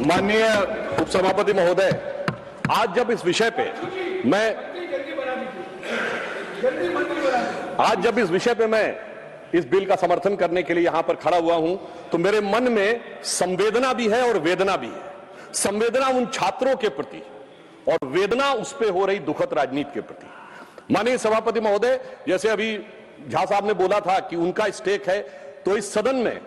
माननीय उपसभापति महोदय, आज जब इस विषय पे मैं इस बिल का समर्थन करने के लिए यहां पर खड़ा हुआ हूं, तो मेरे मन में संवेदना भी है और वेदना भी है। संवेदना उन छात्रों के प्रति और वेदना उस पे हो रही दुखद राजनीति के प्रति। माननीय सभापति महोदय, जैसे अभी झा साहब ने बोला था कि उनका स्टेक है, तो इस सदन में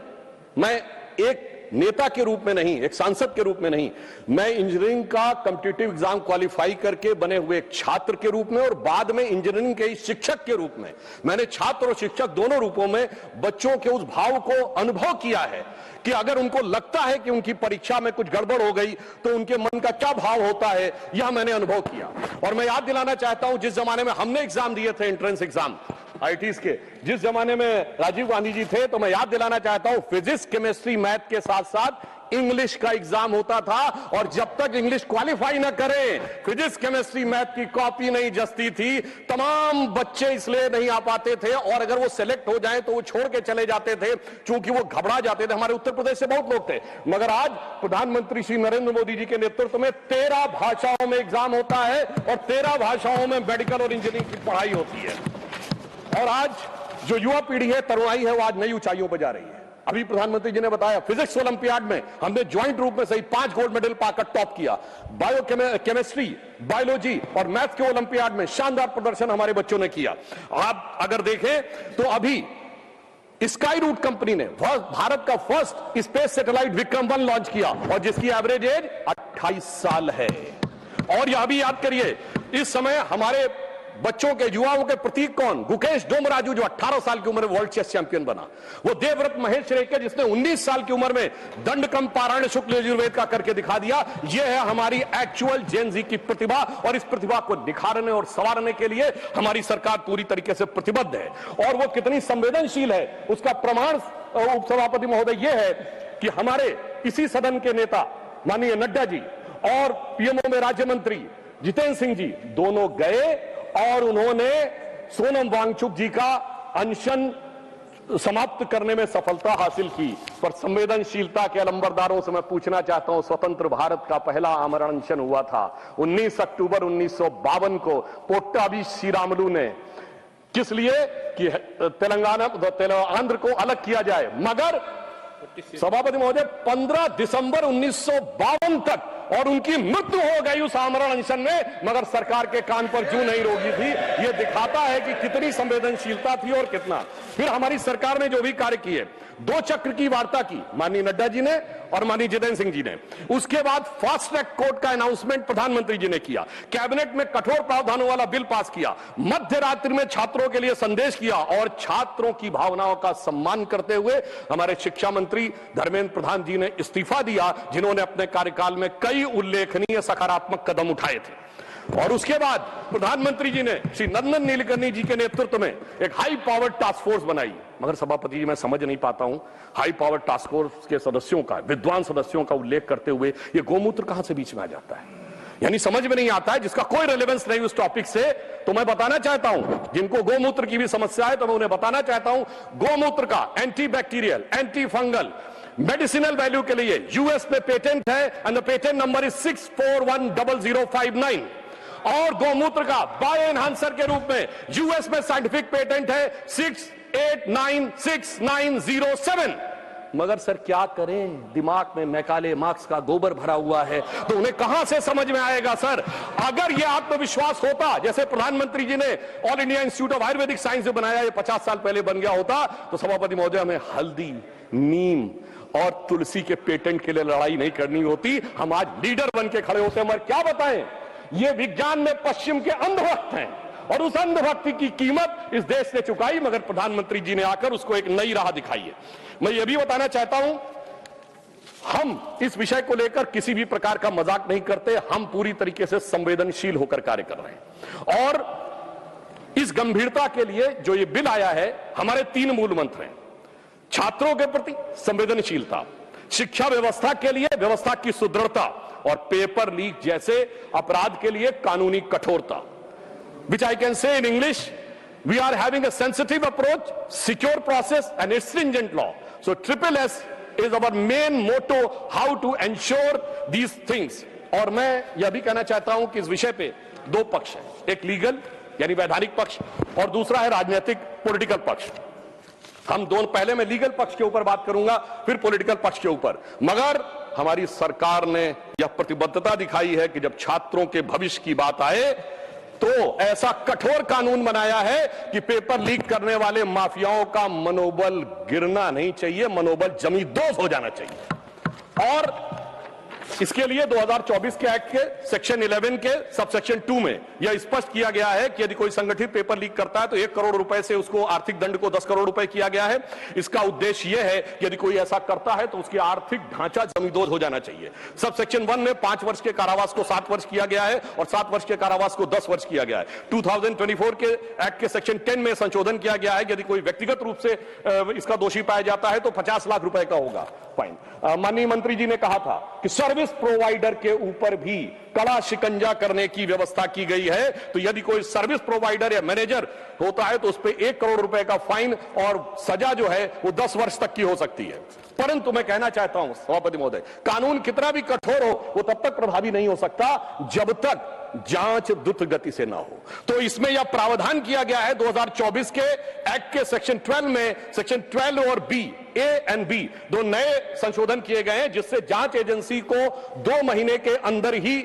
मैं एक नेता के रूप में नहीं, एक सांसद के रूप में नहीं, मैं इंजीनियरिंग का कॉम्पिटिटिव एग्जाम क्वालिफाई करके बने हुए एक छात्र के रूप में और बाद में इंजीनियरिंग के शिक्षक के रूप में, मैंने छात्र और शिक्षक दोनों रूपों में बच्चों के उस भाव को अनुभव किया है कि अगर उनको लगता है कि उनकी परीक्षा में कुछ गड़बड़ हो गई तो उनके मन का क्या भाव होता है, यह मैंने अनुभव किया। और मैं याद दिलाना चाहता हूं, जिस जमाने में हमने एग्जाम दिए थे, एंट्रेंस एग्जाम आईटीज के, जिस जमाने में राजीव गांधी जी थे, तो मैं याद दिलाना चाहता हूं फिजिक्स, केमिस्ट्री, मैथ के साथ साथ इंग्लिश का एग्जाम होता था। और जब तक इंग्लिश क्वालिफाई ना करें, फिजिक्स, केमिस्ट्री, मैथ की कॉपी नहीं जसती थी। तमाम बच्चे इसलिए नहीं आ पाते थे, और अगर वो सिलेक्ट हो जाए तो वो छोड़ के चले जाते थे, क्योंकि वो घबरा जाते थे। हमारे उत्तर प्रदेश से बहुत लोग थे, मगर आज प्रधानमंत्री श्री नरेंद्र मोदी जी के नेतृत्व में 13 भाषाओं में एग्जाम होता है और 13 भाषाओं में मेडिकल और इंजीनियरिंग की पढ़ाई होती है। और आज जो युवा पीढ़ी है, तरुणाई है, वो आज नई ऊंचाइयों पर जा रही है। अभी प्रधानमंत्री जी ने बताया, फिजिक्स ओलंपियाड में हमने ज्वाइंट रूप में सही 5 गोल्ड मेडल पाकर टॉप किया। केमिस्ट्री, बायोलॉजी और मैथ के ओलंपियाड में शानदार प्रदर्शन हमारे बच्चों ने किया। आप अगर देखें तो अभी स्काई रूट कंपनी ने भारत का first space satellite Vikram 1 launch किया, और जिसकी एवरेज एज 28 साल है। और यह भी याद करिए, इस समय हमारे बच्चों के, युवाओं के प्रतीक कौन? गुकेश डोमराजू, जो 18 साल की उम्र में वर्ल्ड चेस चैंपियन बना। वो देवव्रत महेश रेखे, जिसने 19 साल की उम्र में दंडकम पारायण शुक्ल यजुर्वेद का करके दिखा दिया। ये है हमारी एक्चुअल जेन जी की प्रतिभा, और इस प्रतिभा को निखारने और संवारने के लिए हमारी सरकार पूरी तरीके से प्रतिबद्ध है। और वो कितनी संवेदनशील है, उसका प्रमाण उपसभापति महोदय ये है कि हमारे इसी सदन के नेता माननीय नड्डा जी और पीएमओ में राज्य मंत्री जितेंद्र सिंह जी दोनों गए और उन्होंने सोनम वांगचुक जी का अनशन समाप्त करने में सफलता हासिल की। पर संवेदनशीलता के अलंबरदारों से मैं पूछना चाहता हूं, स्वतंत्र भारत का पहला आमरण अनशन हुआ था 19 अक्टूबर 1952 को पोट्टाभी श्रीरामुलु ने, किस लिए कि आंध्र को अलग किया जाए। मगर सभापति महोदय, 15 दिसंबर 1952 तक और उनकी मृत्यु हो गई उस आमरण अनशन में, मगर सरकार के कान पर जूं नहीं रोगी थी। यह दिखाता है कि कितनी संवेदनशीलता थी और कितना। फिर हमारी सरकार ने जो भी कार्य किए, 2 चक्र की वार्ता की माननीय नड्डा जी ने और माननीय जितेंद्र सिंह जी ने। उसके बाद फास्ट ट्रैक कोर्ट का अनाउंसमेंट प्रधानमंत्री जी ने किया, कैबिनेट में कठोर प्रावधानों वाला बिल पास किया, मध्य रात्रि में छात्रों के लिए संदेश किया, और छात्रों की भावनाओं का सम्मान करते हुए हमारे शिक्षा मंत्री धर्मेंद्र प्रधान जी ने इस्तीफा दिया, जिन्होंने अपने कार्यकाल में कई उल्लेखनीय सकारात्मक कदम उठाए थे। और उसके बाद प्रधानमंत्री जी ने श्री नंदन नीलकर्णी जी के नेतृत्व में एक हाई पावर टास्क फोर्स बनाई। मगर सभापति जी, मैं समझ नहीं पाता हूं, हाई पावर टास्क फोर्स के सदस्यों का, विद्वान सदस्यों का उल्लेख करते हुए ये गोमूत्र कहां से बीच में आ जाता है? यानी समझ में नहीं आता है, जिसका कोई रेलेवेंस नहीं उस टॉपिक से। तो मैं बताना चाहता हूं, जिनको गोमूत्र की भी समस्या है, तो मैं उन्हें बताना चाहता हूं, गोमूत्र का anti bacterial, anti fungal, medicinal value के लिए यूएस में पेटेंट है, and the patent number is 64100059। और गोमूत्र का बायो एनहांसर के रूप में यूएस में साइंटिफिक पेटेंट है 68969007। मगर सर क्या करें, दिमाग में मैकाले मार्क्स का गोबर भरा हुआ है, तो उन्हें कहां से समझ में आएगा? सर, अगर यह आत्मविश्वास होता, जैसे प्रधानमंत्री जी ने all India institute of Ayurvedic science जो बनाया, ये 50 साल पहले बन गया होता, तो सभापति महोदय हमें हल्दी, नीम और तुलसी के पेटेंट के लिए लड़ाई नहीं करनी होती। हम आज लीडर बन के खड़े होते हैं। मगर क्या बताएं, ये विज्ञान में पश्चिम के अंधभक्त हैं, और उस अंधभक्ति की कीमत इस देश ने चुकाई, मगर प्रधानमंत्री जी ने आकर उसको एक नई राह दिखाई है। मैं ये भी बताना चाहता हूं, हम इस विषय को लेकर किसी भी प्रकार का मजाक नहीं करते, हम पूरी तरीके से संवेदनशील होकर कार्य कर रहे हैं। और इस गंभीरता के लिए जो ये बिल आया है, हमारे 3 मूल मंत्र हैं। छात्रों के प्रति संवेदनशीलता, शिक्षा व्यवस्था के लिए व्यवस्था की सुदृढ़ता, और पेपर लीक जैसे अपराध के लिए कानूनी कठोरता। Which I can say in English, we are having a sensitive approach, secure process and a stringent law. So triple S is our main motto, how to ensure these things. और मैं यह भी कहना चाहता हूं कि इस विषय पे दो पक्ष हैं, एक लीगल यानी वैधानिक पक्ष और दूसरा है राजनीतिक पॉलिटिकल पक्ष। हम दोनों, पहले मैं लीगल पक्ष के ऊपर बात करूंगा, फिर पॉलिटिकल पक्ष के ऊपर। मगर हमारी सरकार ने यह प्रतिबद्धता दिखाई है कि जब छात्रों के भविष्य की बात आए तो ऐसा कठोर कानून बनाया है कि पेपर लीक करने वाले माफियाओं का मनोबल गिरना नहीं चाहिए, मनोबल जमींदोज हो जाना चाहिए। और इसके लिए 2024 के एक्ट के सेक्शन 11 के सबसेक्शन 2 में यह स्पष्ट किया गया है कि यदि कोई संगठित पेपर लीक करता है तो 1 करोड़ रुपए से उसको आर्थिक दंड को 10 करोड़ रुपए किया गया है। इसका उद्देश्य यह है कि यदि कोई ऐसा करता है तो उसकी आर्थिक ढांचा जमींदोज हो जाना चाहिए। सबसेक्शन 1 में 5 वर्ष के कारावास को 7 वर्ष किया गया है और 7 वर्ष के कारावास को 10 वर्ष किया गया है। 2024 के एक्ट के सेक्शन 10 में संशोधन किया गया है कि यदि कोई व्यक्तिगत रूप से इसका दोषी पाया जाता है तो 50 लाख रुपए का होगा फाइन। माननीय मंत्री जी ने कहा था कि सर्विस प्रोवाइडर के ऊपर भी कड़ा शिकंजा करने की व्यवस्था की गई है। तो यदि कोई सर्विस प्रोवाइडर या मैनेजर होता है तो उस पर 1 करोड़ रुपए का फाइन और सजा जो है वो 10 वर्ष तक की हो सकती है। परंतु मैं कहना चाहता हूं सभापति महोदय, कानून कितना भी कठोर हो वो तब तक प्रभावी नहीं हो सकता जब तक जांच द्रुत गति से ना हो। तो इसमें यह प्रावधान किया गया है 2024 के एक्ट के सेक्शन 12 में, सेक्शन 12 और बी, ए एंड बी, दो नए संशोधन किए गए हैं जिससे जांच एजेंसी को 2 महीने के अंदर ही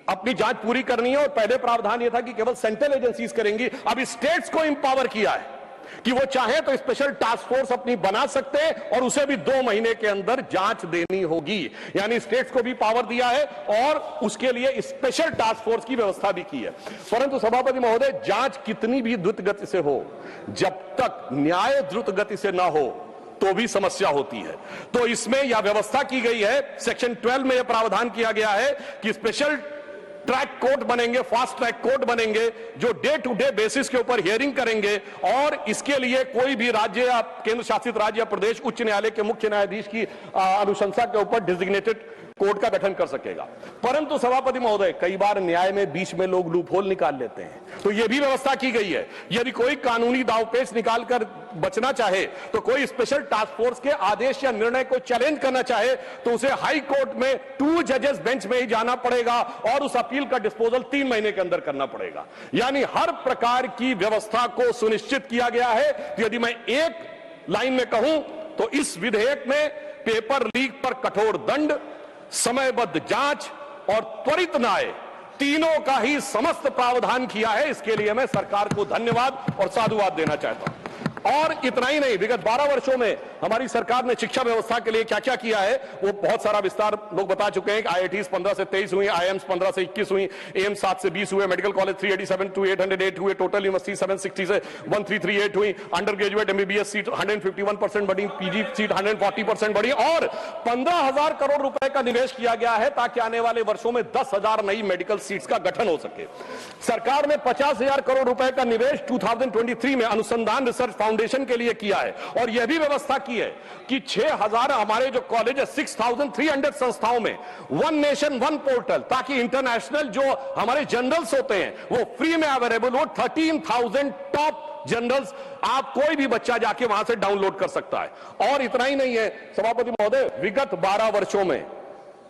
अपनी जांच पूरी करनी है। और पहले प्रावधान यह था कि केवल सेंट्रल एजेंसीज करेंगी, अब स्टेट्स को इंपावर किया है कि वो चाहे तो स्पेशल टास्क फोर्स अपनी बना सकते हैं और उसे भी 2 महीने के अंदर जांच देनी होगी। यानी स्टेट्स को भी पावर दिया है और उसके लिए स्पेशल टास्क फोर्स की व्यवस्था भी की है। परंतु सभापति महोदय, जांच कितनी भी द्रुत गति से हो, जब तक न्याय द्रुत गति से ना हो तो भी समस्या होती है। तो इसमें यह व्यवस्था की गई है, सेक्शन 12 में यह प्रावधान किया गया है कि स्पेशल ट्रैक कोर्ट बनेंगे, फास्ट ट्रैक कोर्ट बनेंगे जो डे टू डे बेसिस के ऊपर हियरिंग करेंगे और इसके लिए कोई भी राज्य या केंद्र शासित राज्य या प्रदेश उच्च न्यायालय के मुख्य न्यायाधीश की अनुशंसा के ऊपर डेजिग्नेटेड कोर्ट का गठन कर सकेगा। परंतु सभापति महोदय, कई बार न्याय में बीच में लोग लूपहोल निकाल लेते हैं, तो यह भी व्यवस्था की गई है यदि कोई कानूनी दावपेच निकालकर बचना चाहे तो कोई स्पेशल टास्क फोर्स के आदेश या निर्णय को चैलेंज करना चाहे तो उसे हाई कोर्ट में 2 जजेस बेंच में ही जाना पड़ेगा और उस अपील का डिस्पोजल 3 महीने के अंदर करना पड़ेगा। यानी हर प्रकार की व्यवस्था को सुनिश्चित किया गया है। यदि मैं एक लाइन में कहूं तो इस विधेयक में पेपर लीक पर कठोर दंड, समयबद्ध जांच और त्वरित न्याय, तीनों का ही समस्त प्रावधान किया है। इसके लिए मैं सरकार को धन्यवाद और साधुवाद देना चाहता हूं। और इतना ही नहीं, विगत 12 वर्षों में हमारी सरकार ने शिक्षा व्यवस्था के लिए क्या क्या किया है वो बहुत सारा विस्तार लोग बता चुके हैं। IITs 15 से 23 हुई, IIMs 15 से 21 हुई, एम्स 7 से 20 हुए, मेडिकल कॉलेज 387 to 808 हुए, टोटल यूनिवर्सिटी 760 से 1338 हुई, अंडर ग्रेजुएट MBBS सीट 151% बढ़ी, PG सीट 140% बढ़ी और 15,000 करोड़ रुपए का निवेश किया गया है ताकि आने वाले वर्षों में 10,000 नई मेडिकल सीट्स का गठन हो सके। सरकार ने 50,000 करोड़ रुपए का निवेश 2023 में अनुसंधान रिसर्च फाउंडेशन के लिए किया है और यह भी व्यवस्था की है कि 6,000 हमारे जो कॉलेज है 6,300 संस्थाओं में वन नेशन वन पोर्टल, ताकि इंटरनेशनल जो हमारे जर्नल्स होते हैं वो फ्री में अवेलेबल हो। 13,000 टॉप जर्नल्स आप कोई भी बच्चा जाके वहां से डाउनलोड कर सकता है। और इतना ही नहीं है सभापति महोदय, विगत 12 वर्षों में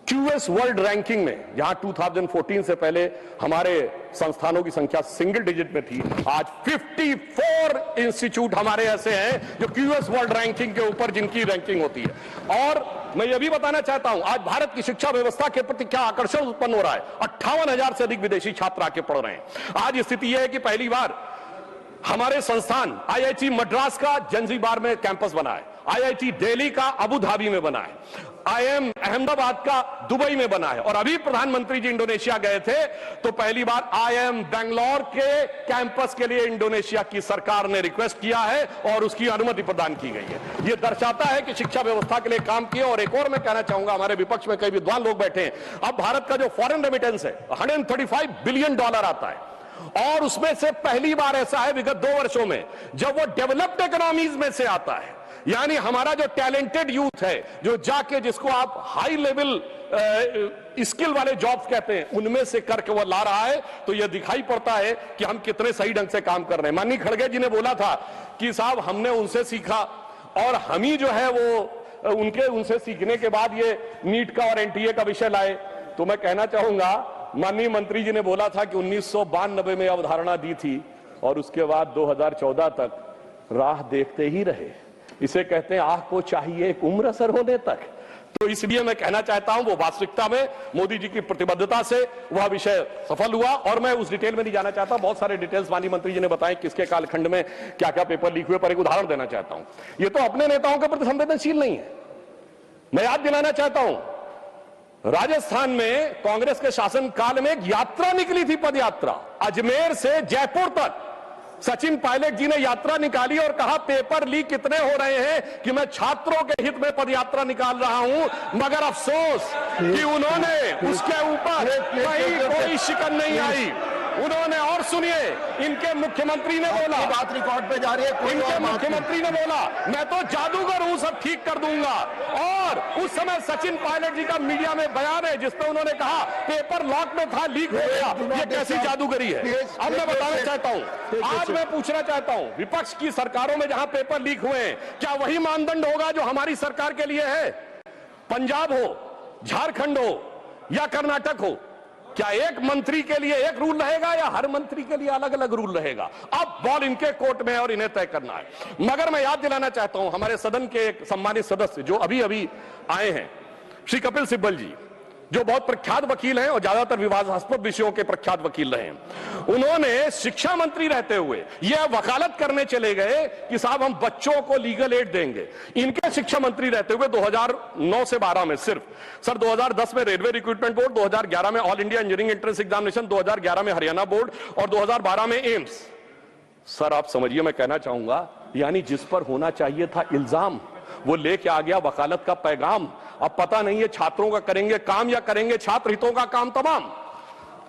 QS वर्ल्ड रैंकिंग में, जहां 2014 से पहले हमारे संस्थानों की संख्या सिंगल डिजिट में थी, आज 54 इंस्टीट्यूट हमारे ऐसे हैं जो QS वर्ल्ड रैंकिंग के ऊपर जिनकी रैंकिंग होती है। और मैं यह भी बताना चाहता हूं आज भारत की शिक्षा व्यवस्था के प्रति क्या आकर्षण उत्पन्न हो रहा है। 58,000 से अधिक विदेशी छात्र आके पढ़ रहे हैं। आज स्थिति यह है कि पहली बार हमारे संस्थान IIT मद्रास का जंजीबार में कैंपस बना है, IIT दिल्ली का अबू धाबी में बना है, IIM अहमदाबाद का दुबई में बना है और अभी प्रधानमंत्री जी इंडोनेशिया गए थे तो पहली बार IIM बेंगलोर के कैंपस के लिए इंडोनेशिया की सरकार ने रिक्वेस्ट किया है और उसकी अनुमति प्रदान की गई है। यह दर्शाता है कि शिक्षा व्यवस्था के लिए काम किया। और एक और मैं कहना चाहूंगा, हमारे विपक्ष में कई विद्वान लोग बैठे हैं, अब भारत का जो फॉरेन रेमिटेंस है $135 बिलियन आता है और उसमें से पहली बार ऐसा है विगत 2 वर्षों में जब वो डेवलप्ड इकोनॉमीज में से आता है। यानी हमारा जो टैलेंटेड यूथ है जो जाके, जिसको आप हाई लेवल स्किल वाले जॉब्स कहते हैं, उनमें से करके वो ला रहा है। तो यह दिखाई पड़ता है कि हम कितने सही ढंग से काम कर रहे हैं। माननीय खड़गे जी ने बोला था कि साहब हमने उनसे सीखा और हम ही जो है वो उनसे सीखने के बाद ये नीट का और एनटीए का विषय लाए। तो मैं कहना चाहूंगा, माननीय मंत्री जी ने बोला था कि 1992 में अवधारणा दी थी और उसके बाद 2014 तक राह देखते ही रहे। इसे कहते हैं आह को चाहिए एक उम्र असर होने तक। तो इसलिए मैं कहना चाहता हूं, वो वास्तविकता में मोदी जी की प्रतिबद्धता से वह विषय सफल हुआ। और मैं उस डिटेल में नहीं जाना चाहता, बहुत सारे डिटेल्स माननीय मंत्री जी ने बताए किसके कालखंड में क्या क्या पेपर लीक हुए, पर एक उदाहरण देना चाहता हूं। ये तो अपने नेताओं के प्रति संवेदनशील नहीं है। मैं याद दिलाना चाहता हूं, राजस्थान में कांग्रेस के शासनकाल में एक यात्रा निकली थी, पद यात्रा, अजमेर से जयपुर तक। सचिन पायलट जी ने यात्रा निकाली और कहा पेपर लीक कितने हो रहे हैं कि मैं छात्रों के हित में पदयात्रा निकाल रहा हूं। मगर अफसोस कि उन्होंने उसके ऊपर कहीं कोई शिकन नहीं आई। उन्होंने, और सुनिए, इनके मुख्यमंत्री ने बोला, बात रिकॉर्ड पे जा रही है, इनके मुख्यमंत्री ने बोला मैं तो जादूगर हूं, सब ठीक कर दूंगा। और उस समय सचिन पायलट जी का मीडिया में बयान है जिसमें उन्होंने कहा पेपर लॉक में था, लीक हो गया। ये कैसी जादूगरी है? अब मैं बताना चाहता हूं, आज मैं पूछना चाहता हूं, विपक्ष की सरकारों में जहां पेपर लीक हुए हैं, क्या वही मानदंड होगा जो हमारी सरकार के लिए है? पंजाब हो, झारखंड हो या कर्नाटक हो, क्या एक मंत्री के लिए एक रूल रहेगा या हर मंत्री के लिए अलग अलग रूल रहेगा? अब बॉल इनके कोर्ट में है और इन्हें तय करना है। मगर मैं याद दिलाना चाहता हूं, हमारे सदन के एक सम्मानित सदस्य जो अभी अभी आए हैं, श्री कपिल सिब्बल जी, जो बहुत प्रख्यात वकील हैं और ज्यादातर विवादास्पद विषयों के प्रख्यात वकील रहे हैं, उन्होंने शिक्षा मंत्री रहते हुए यह वकालत करने चले गए कि साहब हम बच्चों को लीगल एड देंगे। इनके शिक्षा मंत्री रहते हुए 2009 से 12 में सिर्फ, सर 2010 में रेलवे रिक्रूटमेंट बोर्ड, 2011 में all India engineering entrance examination, 2011 में हरियाणा बोर्ड और 2012 में एम्स। सर आप समझिए, मैं कहना चाहूंगा, यानी जिस पर होना चाहिए था इल्जाम, वो लेके आ गया वकालत का पैगाम। अब पता नहीं है छात्रों का करेंगे काम या करेंगे छात्र हितों का काम तमाम।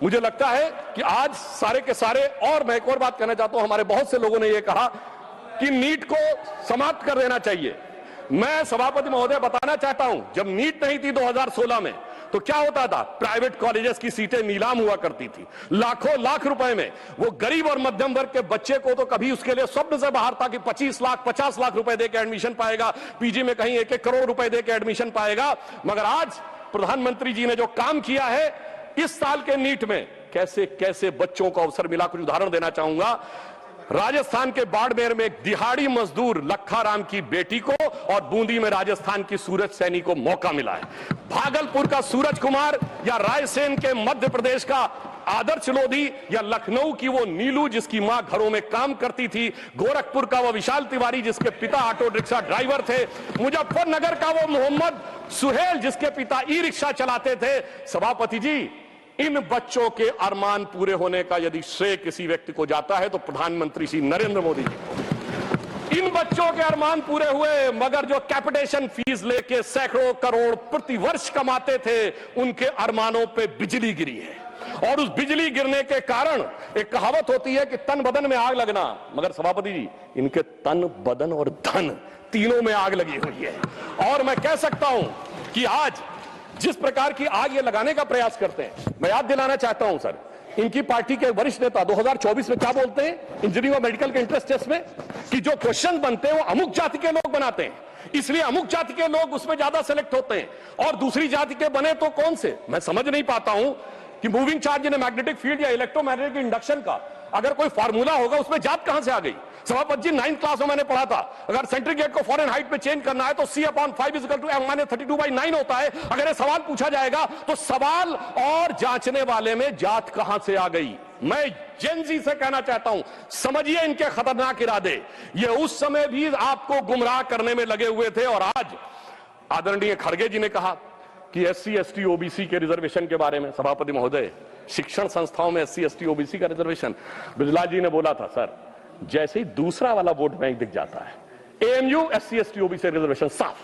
मुझे लगता है कि आज सारे के सारे, और मैं एक और बात कहना चाहता हूं, हमारे बहुत से लोगों ने यह कहा कि नीट को समाप्त कर देना चाहिए। मैं सभापति महोदय बताना चाहता हूं, जब नीट नहीं थी 2016 में, तो क्या होता था? प्राइवेट कॉलेजेस की सीटें नीलाम हुआ करती थी, लाखों लाख रुपए में। वो गरीब और मध्यम वर्ग के बच्चे को तो कभी उसके लिए स्वप्न से बाहर था कि 25 लाख 50 लाख रुपए देकर एडमिशन पाएगा, पीजी में कहीं 1-1 करोड़ रुपए देकर एडमिशन पाएगा। मगर आज प्रधानमंत्री जी ने जो काम किया है इस साल के नीट में, कैसे कैसे बच्चों को अवसर मिला। कुछ उदाहरण देना चाहूंगा। राजस्थान के बाड़मेर में एक दिहाड़ी मजदूर लखा की बेटी को और बूंदी में राजस्थान की सूरज सैनी को मौका मिला है। भागलपुर का सूरज कुमार या रायसेन के मध्य प्रदेश का आदर्श लोधी या लखनऊ की वो नीलू जिसकी मां घरों में काम करती थी, गोरखपुर का वो विशाल तिवारी जिसके पिता ऑटो रिक्शा ड्राइवर थे, मुजफ्फरनगर का वो मोहम्मद सुहेल जिसके पिता ई रिक्शा चलाते थे। सभापति जी, इन बच्चों के अरमान पूरे होने का यदि श्रेय किसी व्यक्ति को जाता है तो प्रधानमंत्री श्री नरेंद्र मोदी जी को। इन बच्चों के अरमान पूरे हुए, मगर जो कैपिटेशन फीस लेके सैकड़ों करोड़ प्रति वर्ष कमाते थे, उनके अरमानों पे बिजली गिरी है। और उस बिजली गिरने के कारण एक कहावत होती है कि तन बदन में आग लगना, मगर सभापति जी इनके तन बदन और धन तीनों में आग लगी हुई है। और मैं कह सकता हूं कि आज जिस प्रकार की आग ये लगाने का प्रयास करते हैं, मैं याद दिलाना चाहता हूं सर, इनकी पार्टी के वरिष्ठ नेता 2024 में क्या बोलते हैं इंजीनियरिंग और मेडिकल के इंट्रेंस टेस्ट में, कि जो क्वेश्चन बनते हैं वो अमुक जाति के लोग बनाते हैं, इसलिए अमुक जाति के लोग उसमें ज्यादा सेलेक्ट होते हैं, और दूसरी जाति के बने तो कौन से। मैं समझ नहीं पाता हूं कि moving charge in magnetic field या इलेक्ट्रोमैग्नेटिक इंडक्शन का अगर कोई फार्मूला होगा, उसमें जात कहां से आ गई? सभापति जी 9th क्लास में मैंने पढ़ा था, अगर सेंट्रीग्रेड को फॉरेन हाइट में चेंज करना है तो C/5 = M-32/9 होता है। अगर ये सवाल पूछा जाएगा तो सवाल और जांचने वाले में जात कहां से आ गई? मैं जेन जी से कहना चाहता हूं, समझिए इनके खतरनाक इरादे। ये उस समय भी आपको गुमराह करने में लगे हुए थे, और आज आदरणीय खड़गे जी ने कहा कि SC ST OBC के रिजर्वेशन के बारे में, सभापति महोदय शिक्षण संस्थाओं में SC ST OBC का रिजर्वेशन, बिजला जी ने बोला था सर, जैसे ही दूसरा वाला वोट बैंक दिख जाता है, AMU SC ST OBC reservation साफ,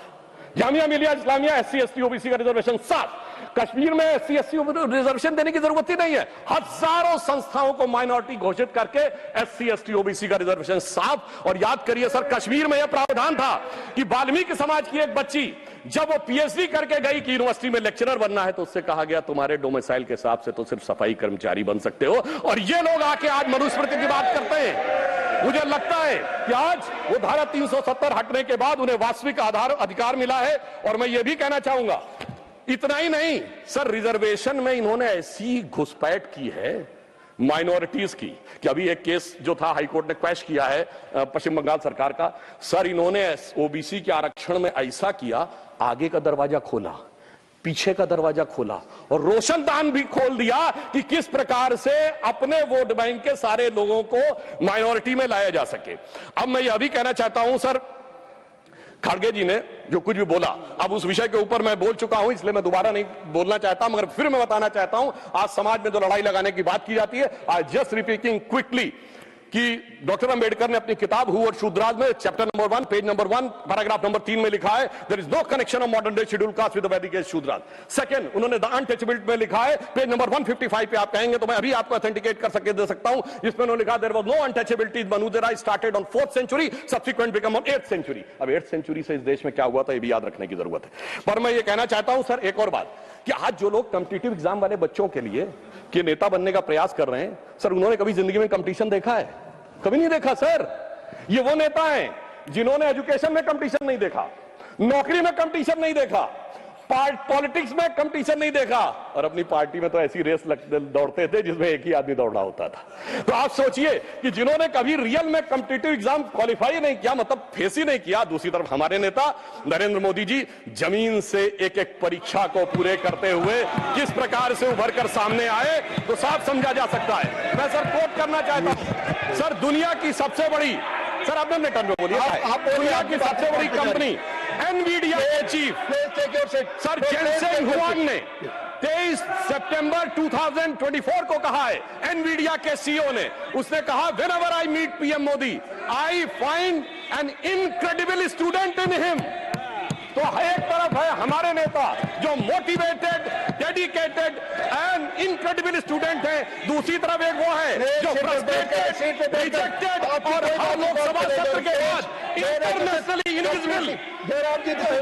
Jamia Millia Islamia SC ST OBC का रिजर्वेशन साफ, कश्मीर में एससी एसटी रिजर्वेशन देने की जरूरत ही नहीं है। हजारों संस्थाओं को माइनॉरिटी घोषित करके एससी एसटी ओबीसी का रिजर्वेशन साफ। और याद करिए सर, कश्मीर में यह प्रावधान था कि वाल्मीकि समाज की एक बच्ची जब वो पीएचडी करके गई कि यूनिवर्सिटी में लेक्चरर बनना है, तो उससे कहा गया तुम्हारे डोमिसाइल के हिसाब से तो सिर्फ सफाई कर्मचारी बन सकते हो। और ये लोग आके आज मनुस्मृति की बात करते हैं। मुझे लगता है कि आज वो धारा 370 हटने के बाद उन्हें वास्तविक अधिकार मिला है। और मैं ये भी कहना चाहूंगा, इतना ही नहीं सर, रिजर्वेशन में इन्होंने ऐसी घुसपैठ की है माइनॉरिटीज की कि अभी एक केस जो था हाईकोर्ट ने क्वैश किया है पश्चिम बंगाल सरकार का। सर, इन्होंने ओबीसी के आरक्षण में ऐसा किया, आगे का दरवाजा खोला, पीछे का दरवाजा खोला और रोशनदान भी खोल दिया कि किस प्रकार से अपने वोट बैंक के सारे लोगों को माइनॉरिटी में लाया जा सके। अब मैं यह भी कहना चाहता हूं सर, खड़गे जी ने जो कुछ भी बोला, अब उस विषय के ऊपर मैं बोल चुका हूं, इसलिए मैं दोबारा नहीं बोलना चाहता, मगर फिर मैं बताना चाहता हूं, आज समाज में जो लड़ाई लगाने की बात की जाती है, आई जस्ट रिपीटिंग क्विकली कि डॉक्टर अंबेडकर ने अपनी किताब हु और शूद्राज में chapter number 1 page number 1 paragraph number 3 में लिखा है, there is no connection of modern day scheduled caste with the Vedic age Shudras. Second, उन्होंने द अनटचेबिलिटी में लिखा है, पेज नंबर 155 पे आप कहेंगे तो मैं अभी आपको ऑथेंटिकेट कर सके दे सकता हूं, जिसमें उन्होंने लिखा देयर वाज नो अनटचेबिलिटी, मनुदेरा started on 4th century, subsequent become on 8th century. अब 8th सेंचुरी से इस देश में क्या हुआ था ये भी याद रखने की जरूरत है। पर मैं ये कहना चाहता हूं सर एक और बात, कि आज जो लोग कॉम्पिटिटिव एग्जाम वाले बच्चों के लिए कि नेता बनने का प्रयास कर रहे हैं, सर उन्होंने कभी जिंदगी में कंपटीशन देखा है? कभी नहीं देखा सर। ये वो नेता हैं जिन्होंने एजुकेशन में कंपटीशन नहीं देखा, नौकरी में कंपटीशन नहीं देखा, पॉलिटिक्स में कंपटीशन नहीं देखा, और अपनी पार्टी में तो ऐसी रेस दौड़ते थे जिसमें एक ही आदमी दौड़ना होता था। तो आप सोचिए कि जिन्होंने कभी रियल में कॉम्पिटिटिव एग्जाम क्वालिफाई नहीं किया, मतलब फेस ही नहीं किया। दूसरी तरफ हमारे नेता नरेंद्र मोदी जी जमीन से एक एक परीक्षा को पूरे करते हुए किस प्रकार से उभर कर सामने आए, तो साफ समझा जा सकता है। मैं सर कोट करना चाहता हूं, सर दुनिया की सबसे बड़ी, सर आपने अपने टर्न में बोलिए, दुनिया की सबसे बड़ी कंपनी एनवीडिया के चीफ सर जेनसेन हुआंग ने 23 सितंबर 2024 को कहा है, एनवीडिया के सीईओ ने, उसने कहा whenever I meet PM Modi I find an incredible student in him. तो एक तरफ है हमारे नेता जो motivated, dedicated and incredible student है, दूसरी तरफ एक वो है जो फ्रस्ट्रेटेड, रिजेक्टेड और हर लोकसभा सत्र के बाद इंटरनेशनली इनविजिबल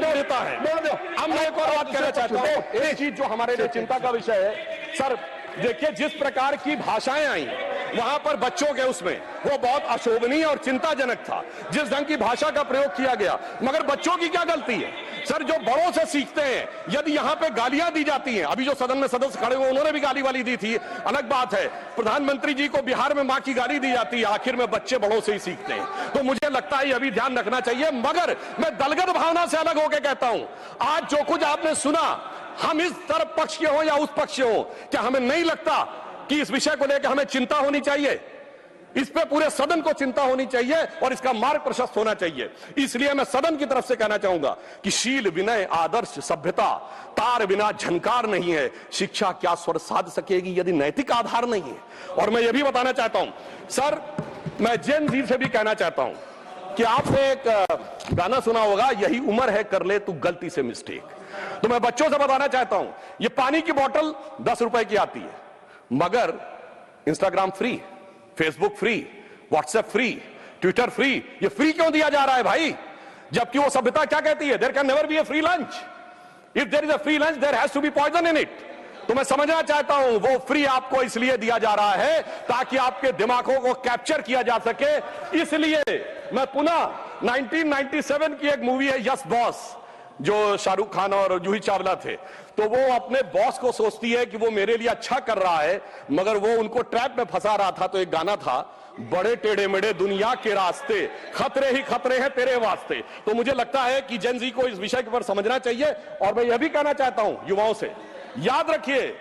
नेता है। अब मैं एक और बात कहना चाहता हूं, एक चीज जो हमारे लिए चिंता का विषय है सर, देखिए जिस प्रकार की भाषाएं आई वहां पर बच्चों के उसमें वो बहुत अशोभनीय और चिंताजनक था, जिस ढंग की भाषा का प्रयोग किया गया। मगर बच्चों की क्या गलती है सर, जो बड़ों से सीखते हैं। यदि यहां पे गालियां दी जाती हैं, अभी जो सदन में सदस्य खड़े हुए उन्होंने भी गाली वाली दी थी, अलग बात है। प्रधानमंत्री जी को बिहार में मां की गाली दी जाती है, आखिर में बच्चे बड़ों से ही सीखते हैं। तो मुझे लगता है ये अभी ध्यान रखना चाहिए। मगर मैं दलगत भावना से अलग होकर कहता हूं, आज जो कुछ आपने सुना, हम इस तरफ पक्ष के हो या उस पक्ष के हो, क्या हमें नहीं लगता कि इस विषय को लेकर हमें चिंता होनी चाहिए? इस पे पूरे सदन को चिंता होनी चाहिए और इसका मार्ग प्रशस्त होना चाहिए। इसलिए मैं सदन की तरफ से कहना चाहूंगा कि शील, विनय, आदर्श, सभ्यता तार बिना झनकार नहीं है। शिक्षा क्या स्वर साध सकेगी यदि नैतिक आधार नहीं है? और मैं यह भी बताना चाहता हूं सर, मैं जेन जी से भी कहना चाहता हूं कि आपने एक गाना सुना होगा, यही उम्र है कर ले तू गलती से मिस्टेक। तो मैं बच्चों से बताना चाहता हूं, ये पानी की बोतल 10 रुपए की आती है, मगर Instagram free, Facebook free, WhatsApp free, Twitter free, ये फ्री क्यों दिया जा रहा है भाई? जबकि वो सभ्यता क्या कहती है, there can never be a free lunch, if there is a free lunch there has to be poison in it. तो मैं समझना चाहता हूं वो फ्री आपको इसलिए दिया जा रहा है ताकि आपके दिमागों को कैप्चर किया जा सके। इसलिए मैं पुनः 1997 की एक मूवी है यस बॉस, जो शाहरुख खान और जूही चावला थे, तो वो अपने बॉस को सोचती है कि वो मेरे लिए अच्छा कर रहा है, मगर वो उनको ट्रैप में फंसा रहा था। तो एक गाना था, बड़े टेढ़े मेढ़े दुनिया के रास्ते, खतरे ही खतरे हैं तेरे वास्ते। तो मुझे लगता है कि जेन जी को इस विषय पर समझना चाहिए। और मैं यह भी कहना चाहता हूं युवाओं से, याद रखिए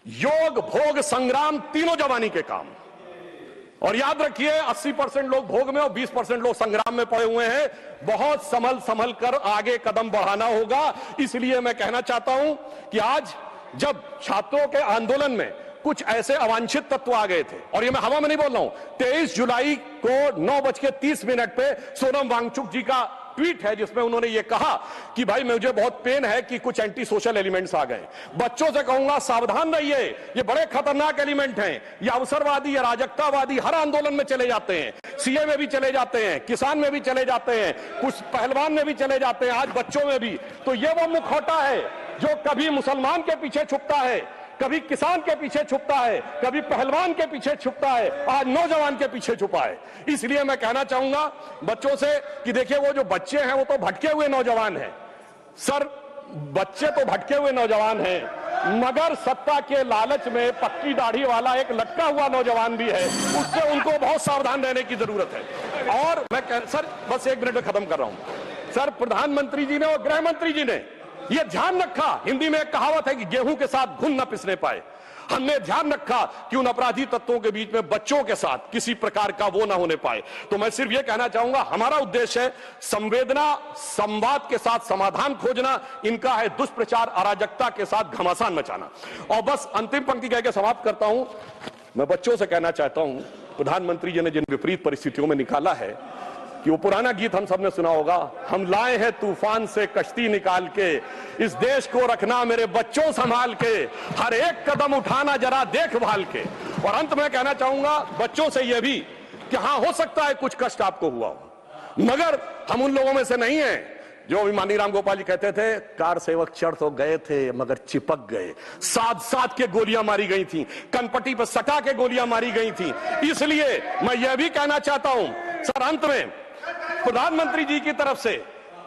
योग, भोग, संग्राम तीनों जवानी के काम। और याद रखिए 80% लोग भोग में और 20% लोग संग्राम में पड़े हुए हैं। बहुत संभल कर आगे कदम बढ़ाना होगा। इसलिए मैं कहना चाहता हूं कि आज जब छात्रों के आंदोलन में कुछ ऐसे अवांछित तत्व आ गए थे, और ये मैं हवा में नहीं बोल रहा हूं, 23 जुलाई को 9:30 पे सोनम वांगचुक जी का ट्वीट है जिसमें उन्होंने ये कहा कि भाई मुझे बहुत पेन है कि कुछ एंटी सोशल एलिमेंट्स आ गए। बच्चों से कहूंगा सावधान रहिए, ये बड़े खतरनाक एलिमेंट हैं, ये अवसरवादी, अराजकतावादी हर आंदोलन में चले जाते हैं, सीए में भी चले जाते हैं, किसान में भी चले जाते हैं, कुछ पहलवान में भी चले जाते हैं, आज बच्चों में भी। तो ये वो मुखौटा है जो कभी मुसलमान के पीछे छुपता है, कभी किसान के पीछे छुपता है, कभी पहलवान के पीछे छुपता है, आज नौजवान के पीछे छुपा है। इसलिए मैं कहना चाहूंगा बच्चों से कि देखिए वो जो बच्चे हैं वो तो भटके हुए नौजवान हैं सर, बच्चे तो भटके हुए नौजवान हैं, मगर सत्ता के लालच में पक्की दाढ़ी वाला एक लटका हुआ नौजवान भी है, उससे उनको बहुत सावधान रहने की जरूरत है। और मैं सर बस 1 मिनट में खत्म कर रहा हूं सर, प्रधानमंत्री जी ने और गृह मंत्री जी ने यह ध्यान रखा, हिंदी में एक कहावत है कि गेहूं के साथ घुन न पिसने पाए, हमने ध्यान रखा कि उन अपराधी तत्वों के बीच में बच्चों के साथ किसी प्रकार का वो ना होने पाए। तो मैं सिर्फ ये कहना चाहूंगा हमारा उद्देश्य है संवेदना, संवाद के साथ समाधान खोजना, इनका है दुष्प्रचार, अराजकता के साथ घमासान मचाना। और बस अंतिम पंक्ति कह के समाप्त करता हूं, मैं बच्चों से कहना चाहता हूं, प्रधानमंत्री जी ने जिन विपरीत परिस्थितियों में निकाला है कि वो पुराना गीत हम सबने सुना होगा, हम लाए हैं तूफान से कश्ती निकाल के, इस देश को रखना मेरे बच्चों संभाल के, हर एक कदम उठाना जरा देखभाल के। और अंत में कहना चाहूंगा बच्चों से यह भी कि हां हो सकता है कुछ कष्ट आपको हुआ हो, मगर हम उन लोगों में से नहीं हैं जो अभिमानी राम गोपाल जी कहते थे, कार सेवक चढ़ तो गए थे मगर चिपक गए, साथ साथ के गोलियां मारी गई थी, कनपट्टी पर सटा के गोलियां मारी गई थी। इसलिए मैं यह भी कहना चाहता हूं सर, अंत में प्रधानमंत्री जी की तरफ से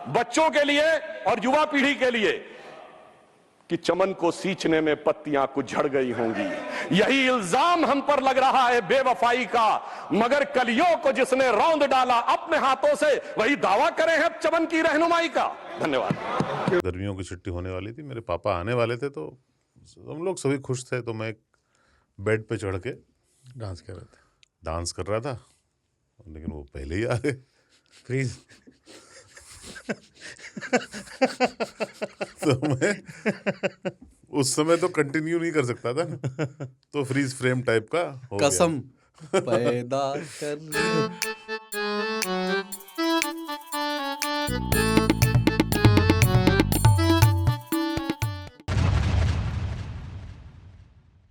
बच्चों के लिए और युवा पीढ़ी के लिए कि चमन को सींचने में पत्तियां कुछ झड़ गई होंगी, यही इल्जाम हम पर लग रहा है बेवफाई का, मगर कलियों को जिसने रौंद डाला अपने हाथों से, वही दावा करे हैं चमन की रहनुमाई का। धन्यवाद। गर्मियों की छुट्टी होने वाली थी, मेरे पापा आने वाले थे, तो हम लोग सभी खुश थे, तो मैं एक बेड पे चढ़ के डांस कर रहे थे, डांस कर रहा था, लेकिन वो पहले ही आ गए। प्लीज तो मैं उस समय तो कंटिन्यू नहीं कर सकता था ना, तो फ्रीज फ्रेम टाइप का हो कसम पैदा कर